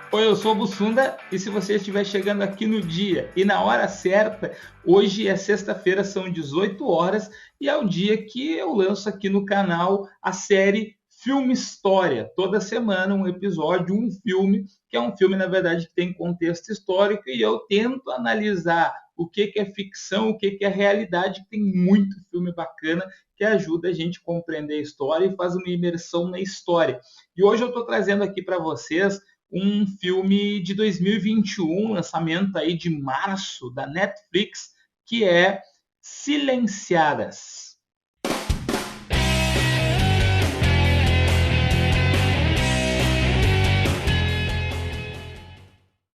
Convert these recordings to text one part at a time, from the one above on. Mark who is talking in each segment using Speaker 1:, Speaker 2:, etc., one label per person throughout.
Speaker 1: Oi, eu sou o Bussunda e se você estiver chegando aqui no dia e na hora certa, hoje é sexta-feira, são 18 horas e é o dia que eu lanço aqui no canal a série Filme História. Toda semana um episódio, um filme, que é um filme, na verdade, que tem contexto histórico e eu tento analisar o que é ficção, o que é realidade, que tem muito filme bacana que ajuda a gente a compreender a história e faz uma imersão na história. E hoje eu estou trazendo aqui para vocês um filme de 2021, lançamento aí de março da Netflix, que é Silenciadas.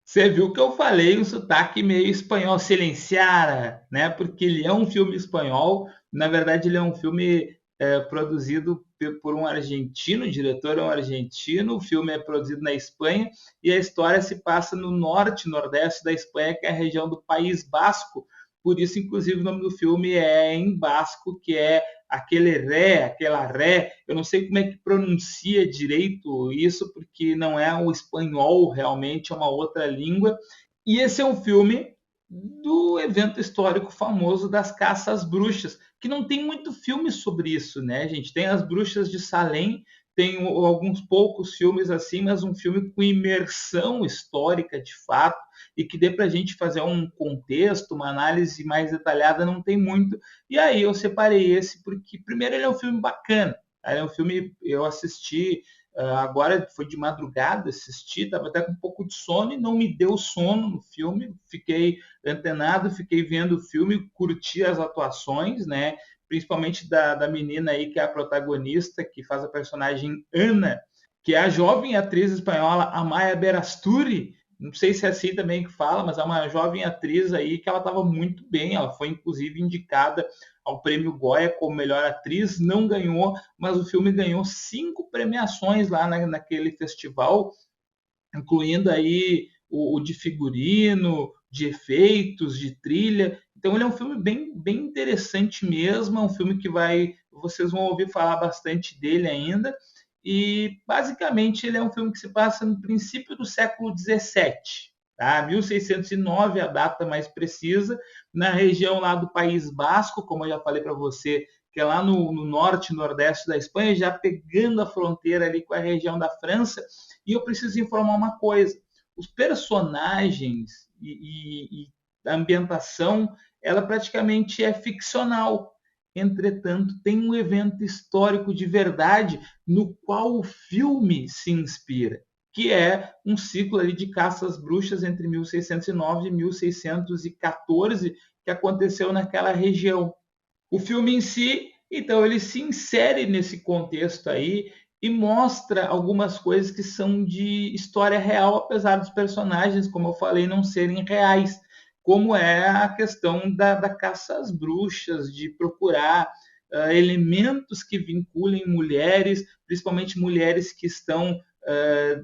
Speaker 1: Você viu que eu falei um sotaque meio espanhol, Silenciara, né? Porque ele é um filme espanhol, na verdade ele é um filme produzido por um argentino, o diretor é um argentino, o filme é produzido na Espanha e a história se passa no norte, nordeste da Espanha, que é a região do País Basco. Por isso, inclusive, o nome do filme é em basco, que é aquele ré, aquela ré. Eu não sei como é que pronuncia direito isso, porque não é o espanhol realmente, é uma outra língua. E esse é um filme do evento histórico famoso das caças às bruxas, que não tem muito filme sobre isso, né, gente? Tem as bruxas de Salem, tem alguns poucos filmes assim, mas um filme com imersão histórica de fato e que dê para a gente fazer um contexto, uma análise mais detalhada, não tem muito. E aí eu separei esse porque, primeiro, ele é um filme bacana. Ele é um filme, eu assisti agora, foi de madrugada, assisti, estava até com um pouco de sono e não me deu sono no filme. Fiquei antenado, fiquei vendo o filme, curti as atuações, né? Principalmente da menina aí que é a protagonista, que faz a personagem Ana, que é a jovem atriz espanhola Amaya Berasturi. Não sei se é assim também que fala, mas é uma jovem atriz aí que ela estava muito bem. Ela foi inclusive indicada ao prêmio Goya como melhor atriz, não ganhou, mas o filme ganhou 5 premiações lá naquele festival, incluindo aí o de figurino, de efeitos, de trilha. Então ele é um filme bem interessante mesmo, é um filme que vocês vão ouvir falar bastante dele ainda. E basicamente ele é um filme que se passa no princípio do século XVII, tá? 1609 é a data mais precisa, na região lá do País Basco, como eu já falei para você, que é lá no norte e nordeste da Espanha, já pegando a fronteira ali com a região da França. E eu preciso informar uma coisa: os personagens e a ambientação, ela praticamente é ficcional. Entretanto, tem um evento histórico de verdade no qual o filme se inspira, que é um ciclo ali de caça às bruxas entre 1609 e 1614, que aconteceu naquela região. O filme em si, então, ele se insere nesse contexto aí e mostra algumas coisas que são de história real, apesar dos personagens, como eu falei, não serem reais, como é a questão da caça às bruxas, de procurar elementos que vinculem mulheres, principalmente mulheres que estão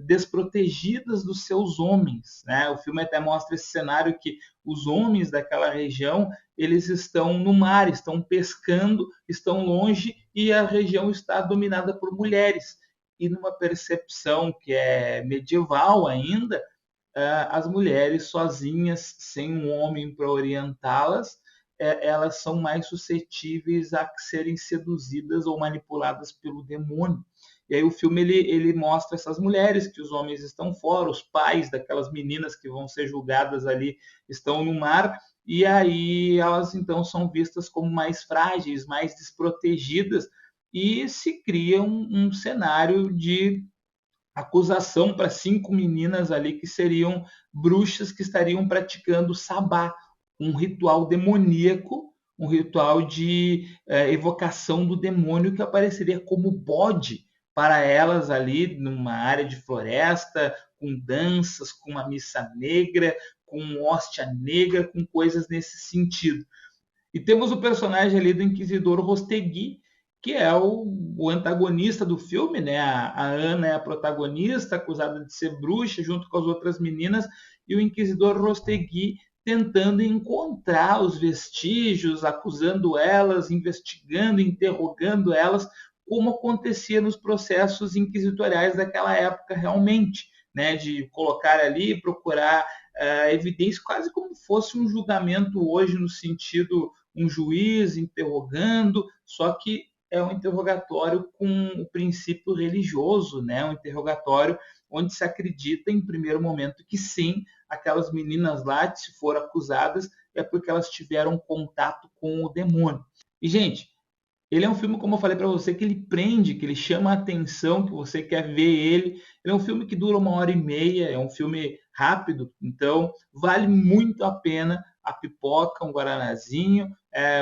Speaker 1: desprotegidas dos seus homens, né? O filme até mostra esse cenário que os homens daquela região eles estão no mar, estão pescando, estão longe e a região está dominada por mulheres. E numa percepção que é medieval ainda, as mulheres sozinhas, sem um homem para orientá-las, elas são mais suscetíveis a serem seduzidas ou manipuladas pelo demônio. E aí o filme ele mostra essas mulheres que os homens estão fora, os pais daquelas meninas que vão ser julgadas ali estão no mar, e aí elas então são vistas como mais frágeis, mais desprotegidas, e se cria um cenário de acusação para 5 meninas ali que seriam bruxas que estariam praticando sabá, um ritual demoníaco, um ritual de evocação do demônio que apareceria como bode para elas ali numa área de floresta, com danças, com uma missa negra, com hóstia negra, com coisas nesse sentido. E temos o personagem ali do Inquisidor Rostegui, que é o antagonista do filme, né? A Ana é a protagonista, acusada de ser bruxa, junto com as outras meninas, e o Inquisidor Rostegui tentando encontrar os vestígios, acusando elas, investigando, interrogando elas, como acontecia nos processos inquisitoriais daquela época realmente. né, de colocar ali, procurar evidência, quase como fosse um julgamento hoje, no sentido um juiz interrogando, só que é um interrogatório com o princípio religioso, né? Um interrogatório onde se acredita, em primeiro momento, que sim, aquelas meninas lá, se foram acusadas, é porque elas tiveram contato com o demônio. E, gente, ele é um filme, como eu falei para você, que ele prende, que ele chama a atenção, que você quer ver ele. Ele é um filme que dura 1h30, é um filme rápido, então vale muito a pena a pipoca, um guaranazinho,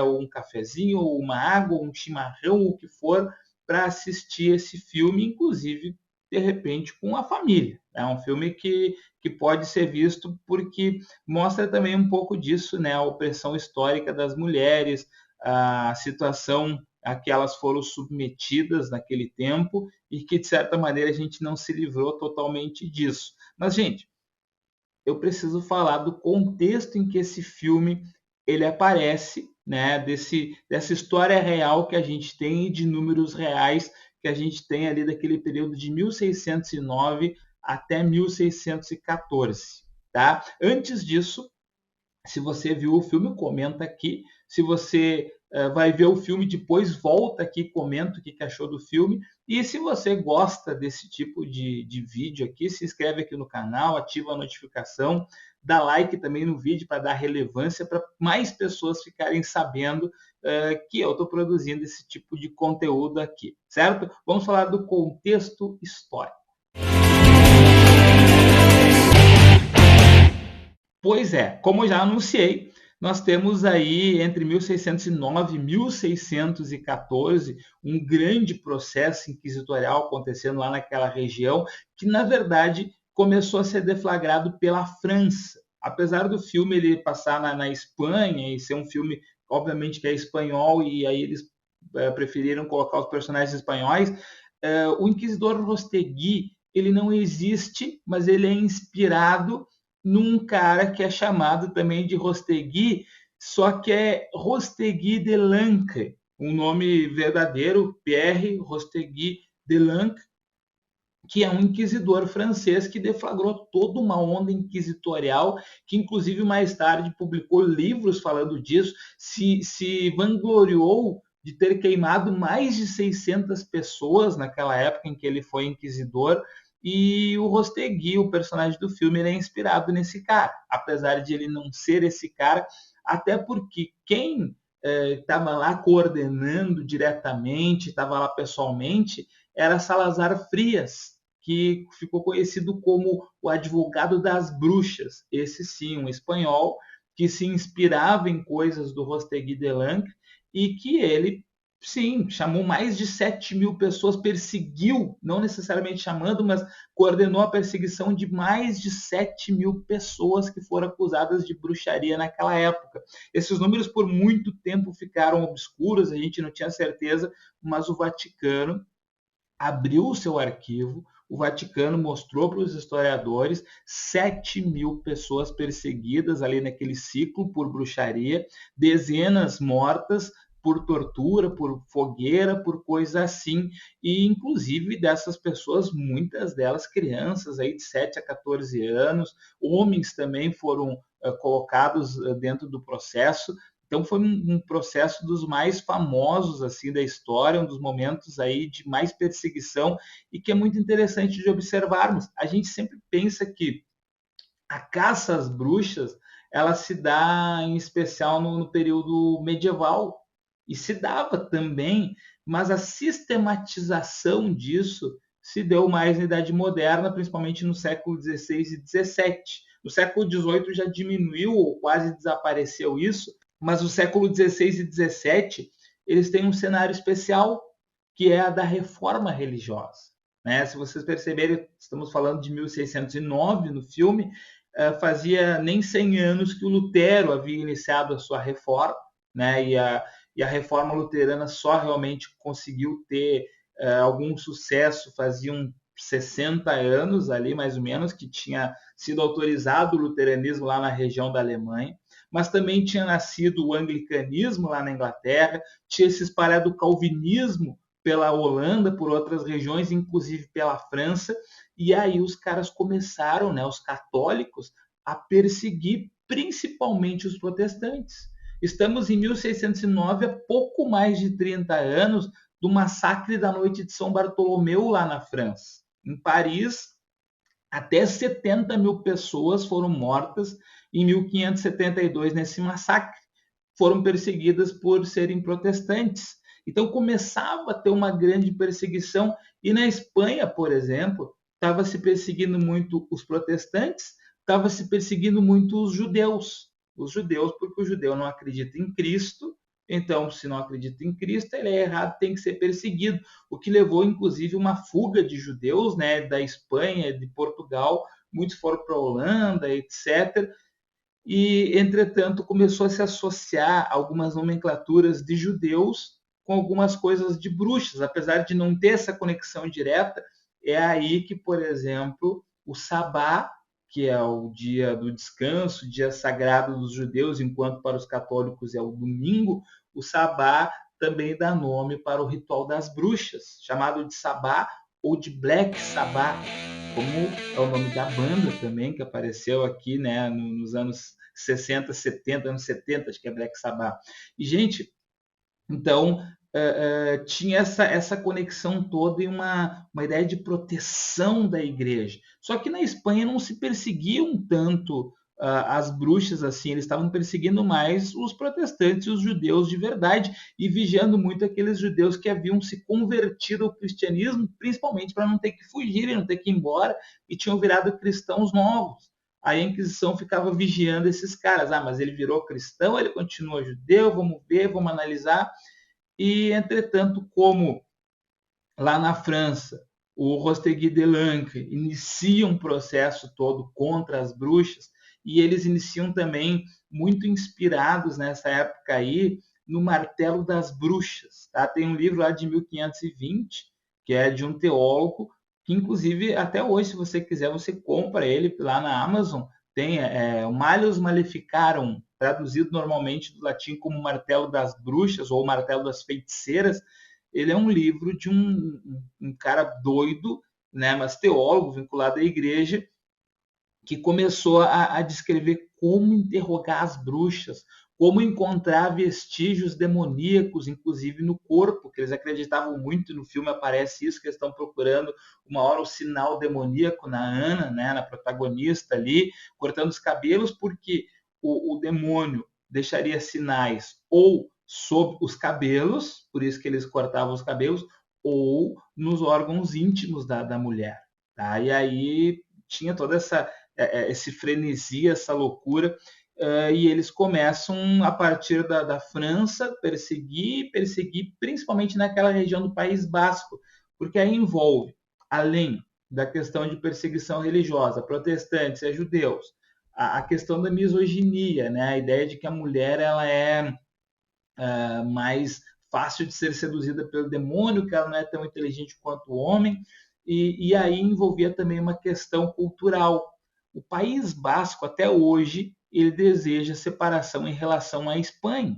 Speaker 1: um cafezinho, uma água, um chimarrão, o que for, para assistir esse filme, inclusive, de repente, com a família. É um filme que pode ser visto porque mostra também um pouco disso, né? A opressão histórica das mulheres, a situação a que elas foram submetidas naquele tempo e que, de certa maneira, a gente não se livrou totalmente disso. Mas, gente, eu preciso falar do contexto em que esse filme ele aparece, né? Dessa história real que a gente tem e de números reais que a gente tem ali daquele período de 1609 até 1614, tá? Antes disso, se você viu o filme, comenta aqui. Se você vai ver o filme depois, volta aqui, comenta o que achou do filme. E se você gosta desse tipo de vídeo aqui, se inscreve aqui no canal, ativa a notificação, dá like também no vídeo para dar relevância, para mais pessoas ficarem sabendo que eu estou produzindo esse tipo de conteúdo aqui, certo? Vamos falar do contexto histórico. Pois é, como eu já anunciei, nós temos aí entre 1609 e 1614 um grande processo inquisitorial acontecendo lá naquela região, que na verdade começou a ser deflagrado pela França. Apesar do filme ele passar na Espanha e ser um filme, obviamente, que é espanhol, e aí eles preferiram colocar os personagens espanhóis, o Inquisidor Rostegui ele não existe, mas ele é inspirado num cara que é chamado também de Rostegui, só que é Rostegui de Lancre, um nome verdadeiro, Pierre Rostegui de Lancre, que é um inquisidor francês que deflagrou toda uma onda inquisitorial, que inclusive mais tarde publicou livros falando disso, se vangloriou de ter queimado mais de 600 pessoas naquela época em que ele foi inquisidor. E o Rostegui, o personagem do filme, ele é inspirado nesse cara, apesar de ele não ser esse cara, até porque quem estava lá coordenando diretamente, estava lá pessoalmente, era Salazar Frias, que ficou conhecido como o advogado das bruxas. Esse sim, um espanhol que se inspirava em coisas do Rostegui de Lancre e que ele, sim, chamou mais de 7.000 pessoas, perseguiu, não necessariamente chamando, mas coordenou a perseguição de mais de 7.000 pessoas que foram acusadas de bruxaria naquela época. Esses números por muito tempo ficaram obscuros, a gente não tinha certeza, mas o Vaticano abriu o seu arquivo, o Vaticano mostrou para os historiadores 7.000 pessoas perseguidas ali naquele ciclo por bruxaria, dezenas mortas por tortura, por fogueira, por coisa assim, e inclusive dessas pessoas, muitas delas crianças aí de 7 a 14 anos, homens também foram colocados dentro do processo. Então foi um processo dos mais famosos assim da história, um dos momentos aí de mais perseguição e que é muito interessante de observarmos. A gente sempre pensa que a caça às bruxas ela se dá em especial no período medieval e se dava também, mas a sistematização disso se deu mais na Idade Moderna, principalmente no século XVI e XVII. No século XVIII já diminuiu ou quase desapareceu isso, mas o século XVI e XVII eles têm um cenário especial, que é a da reforma religiosa. Né? Se vocês perceberem, estamos falando de 1609 no filme, fazia nem 100 anos que o Lutero havia iniciado a sua reforma, né? E a reforma luterana só realmente conseguiu ter algum sucesso faziam 60 anos ali, mais ou menos, que tinha sido autorizado o luteranismo lá na região da Alemanha, mas também tinha nascido o anglicanismo lá na Inglaterra, tinha se espalhado o calvinismo pela Holanda, por outras regiões, inclusive pela França, e aí os caras começaram, né, os católicos, a perseguir principalmente os protestantes. Estamos em 1609, há pouco mais de 30 anos, do massacre da noite de São Bartolomeu lá na França. Em Paris, até 70 mil pessoas foram mortas em 1572 nesse massacre. Foram perseguidas por serem protestantes. Então começava a ter uma grande perseguição. E na Espanha, por exemplo, estava se perseguindo muito os protestantes, estava se perseguindo muito os judeus. Os judeus, porque o judeu não acredita em Cristo, então, se não acredita em Cristo, ele é errado, tem que ser perseguido. O que levou, inclusive, uma fuga de judeus, né, da Espanha, de Portugal, muitos foram para a Holanda, etc. E, entretanto, começou a se associar algumas nomenclaturas de judeus com algumas coisas de bruxas, apesar de não ter essa conexão direta. É aí que, por exemplo, o Sabá, que é o dia do descanso, dia sagrado dos judeus, enquanto para os católicos é o domingo, o Sabá também dá nome para o ritual das bruxas, chamado de Sabá ou de Black Sabbath, como é o nome da banda também, que apareceu aqui, né, nos anos 60, 70, anos 70, acho que é Black Sabbath. E, gente, então, tinha essa conexão toda e uma ideia de proteção da igreja. Só que na Espanha não se perseguiam tanto as bruxas assim, eles estavam perseguindo mais os protestantes, os judeus de verdade, e vigiando muito aqueles judeus que haviam se convertido ao cristianismo, principalmente para não ter que fugir, não ter que ir embora, e tinham virado cristãos novos. Aí a Inquisição ficava vigiando esses caras. Ah, mas ele virou cristão, ele continua judeu, vamos ver, vamos analisar. E, entretanto, como lá na França o Rostegui de Lancre inicia um processo todo contra as bruxas, e eles iniciam também muito inspirados nessa época aí no Martelo das Bruxas. Tá? Tem um livro lá de 1520, que é de um teólogo, que inclusive até hoje, se você quiser, você compra ele lá na Amazon. Tem o Malleus Maleficarum, traduzido normalmente do latim como Martelo das Bruxas ou Martelo das Feiticeiras. Ele é um livro de um cara doido, né, mas teólogo vinculado à igreja, que começou a descrever como interrogar as bruxas, como encontrar vestígios demoníacos, inclusive no corpo, que eles acreditavam muito. No filme aparece isso, que eles estão procurando uma hora o sinal demoníaco na Ana, né, na protagonista ali, cortando os cabelos, porque o demônio deixaria sinais ou sob os cabelos, por isso que eles cortavam os cabelos, ou nos órgãos íntimos da mulher. Tá? E aí tinha toda esse frenesi, essa loucura, e eles começam, a partir da França, perseguir, principalmente naquela região do País Basco, porque aí envolve, além da questão de perseguição religiosa, protestantes e judeus, a questão da misoginia, né? A ideia de que a mulher ela é mais fácil de ser seduzida pelo demônio, que ela não é tão inteligente quanto o homem, e aí envolvia também uma questão cultural. O País Basco, até hoje, ele deseja separação em relação à Espanha.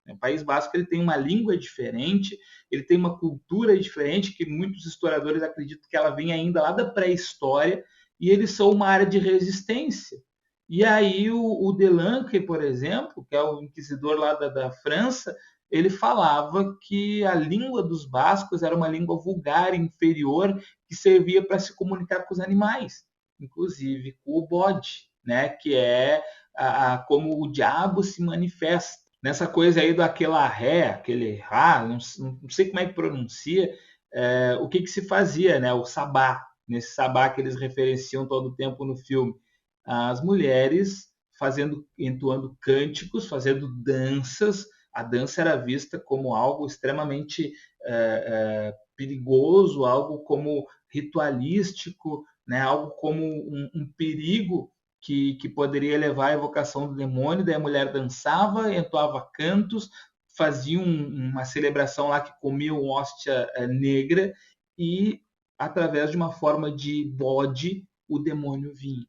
Speaker 1: O País Basco ele tem uma língua diferente, ele tem uma cultura diferente, que muitos historiadores acreditam que ela vem ainda lá da pré-história, e eles são uma área de resistência. E aí o Delancre, por exemplo, que é o inquisidor lá da França, ele falava que a língua dos bascos era uma língua vulgar, inferior, que servia para se comunicar com os animais, inclusive com o bode, né? Que é como o diabo se manifesta. Nessa coisa aí do aquelarré, aquele não sei como é que pronuncia, o que se fazia, né? O sabá, nesse sabá que eles referenciam todo o tempo no filme. As mulheres entoando cânticos, fazendo danças. A dança era vista como algo extremamente perigoso, algo como ritualístico, né? Algo como um perigo que poderia levar à evocação do demônio. Daí a mulher dançava, entoava cantos, fazia uma celebração lá que comia uma hóstia negra, e através de uma forma de bode o demônio vinha.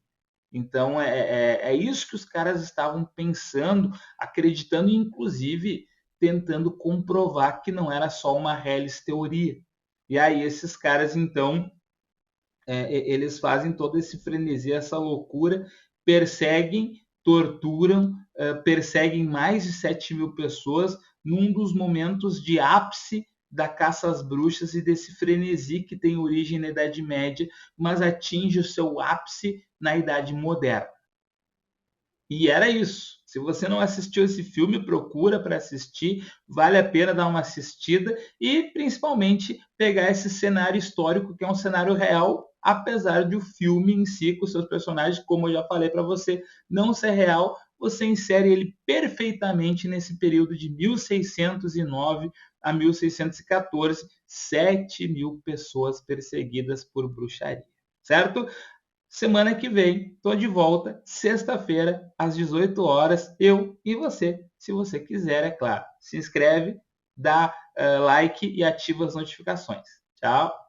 Speaker 1: Então é isso que os caras estavam pensando, acreditando e inclusive tentando comprovar que não era só uma reles teoria. E aí esses caras, então, eles fazem todo esse frenesi, essa loucura, perseguem, torturam, perseguem mais de 7 mil pessoas num dos momentos de ápice da caça às bruxas e desse frenesi que tem origem na Idade Média, mas atinge o seu ápice na Idade Moderna. E era isso. Se você não assistiu esse filme, procura para assistir, vale a pena dar uma assistida e principalmente pegar esse cenário histórico que é um cenário real, apesar de o filme em si, com seus personagens, como eu já falei para você, não ser real, você insere ele perfeitamente nesse período de 1609 a 1614, 7 mil pessoas perseguidas por bruxaria, certo? Semana que vem, estou de volta, sexta-feira, às 18 horas, eu e você, se você quiser, é claro. Se inscreve, dá like e ativa as notificações. Tchau!